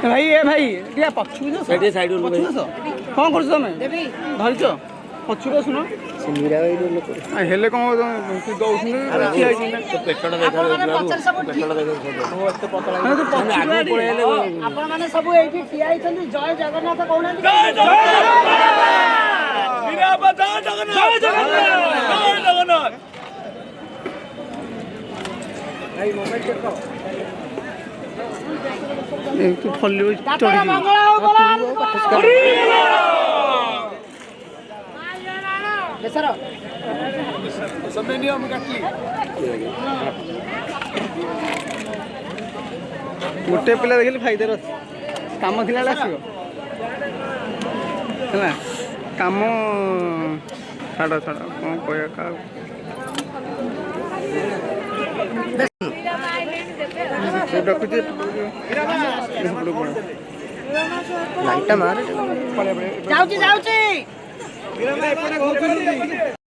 भाई ए भाई टिया पछु जो साइड कौन कर तमे धरिच पछु सुन मीरा भाई लोक हेले कौन दौसुन पेटटा देखा आपण माने सब एठी ठिया आइछन जय जगन्नाथ कहउना जय जगन्नाथ मीरा बता जगन्नाथ जय जगन्नाथ भाई मोबाइल चेक कर तू फल्ली दाता मंगल हो बोला बेसर समय नियम काटली गोटे पिला देखिले फायदा रह काम थिला आसीबो हैला काम छाड़ छाड़ कौन कहया का लाइटा मारे जाउची